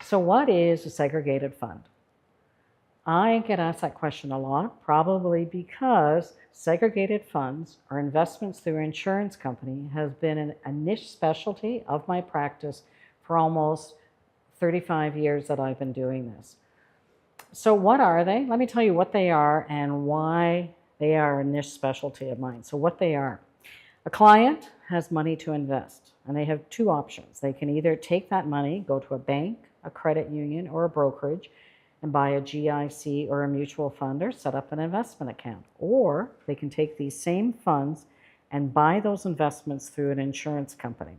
So what is a segregated fund? I get asked that question a lot, probably because segregated funds or investments through an insurance company has been a niche specialty of my practice for almost 35 years that I've been doing this. So what are they? Let me tell you what they are and why they are a niche specialty of mine. So what they are. A client has money to invest, and they have two options. They can either take that money, go to a bank, a credit union, or a brokerage, and buy a GIC or a mutual fund or set up an investment account. Or they can take these same funds and buy those investments through an insurance company.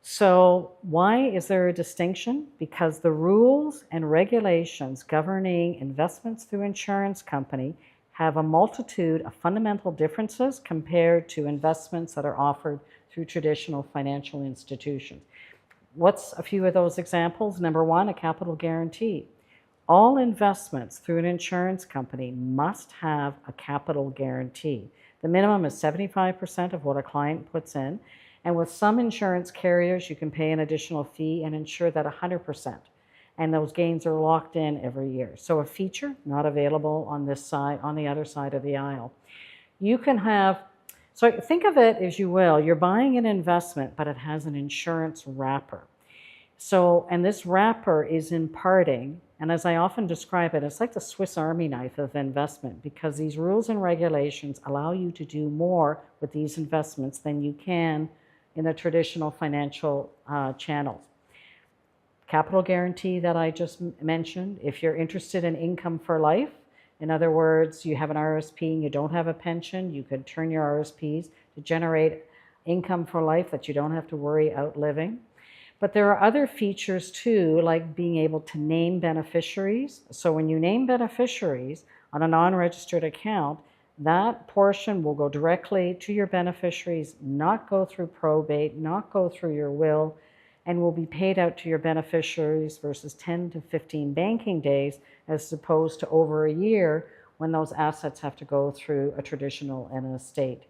So why is there a distinction? Because the rules and regulations governing investments through insurance company have a multitude of fundamental differences compared to investments that are offered through traditional financial institutions. What's a few of those examples? Number one, a capital guarantee. All investments through an insurance company must have a capital guarantee. The minimum is 75% of what a client puts in. And with some insurance carriers, you can pay an additional fee and insure that 100%. And those gains are locked in every year. So a feature not available on this side, on the other side of the aisle. You can have, so think of it as you will, you're buying an investment, but it has an insurance wrapper. So, and this wrapper is imparting, and as I often describe it, it's like the Swiss Army knife of investment, because these rules and regulations allow you to do more with these investments than you can in the traditional financial channels. Capital guarantee that I just mentioned, if you're interested in income for life, in other words, you have an RSP and you don't have a pension, you could turn your RSPs to generate income for life that you don't have to worry outliving. But there are other features too, like being able to name beneficiaries. So when you name beneficiaries on a non-registered account, that portion will go directly to your beneficiaries, not go through probate, not go through your will, and will be paid out to your beneficiaries versus 10 to 15 banking days, as opposed to over a year when those assets have to go through a traditional and an estate.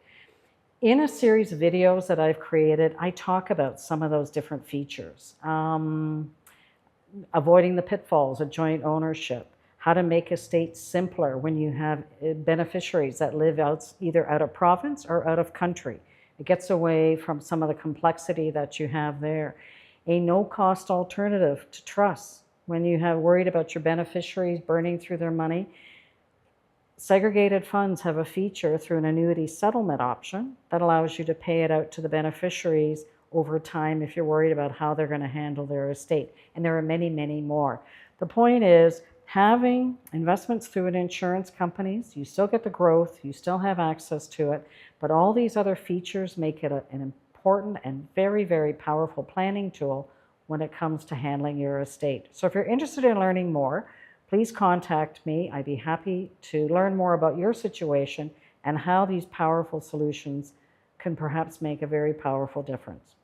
In a series of videos that I've created, I talk about some of those different features. Avoiding the pitfalls of joint ownership, how to make estates simpler when you have beneficiaries that live either out of province or out of country. It gets away from some of the complexity that you have there. A no-cost alternative to trusts. When you have worried about your beneficiaries burning through their money, segregated funds have a feature through an annuity settlement option that allows you to pay it out to the beneficiaries over time if you're worried about how they're going to handle their estate. And there are many, many more. The point is, having investments through an insurance companies, you still get the growth, you still have access to it, but all these other features make it an important and very, very powerful planning tool when it comes to handling your estate. So if you're interested in learning more, please contact me. I'd be happy to learn more about your situation and how these powerful solutions can perhaps make a very powerful difference.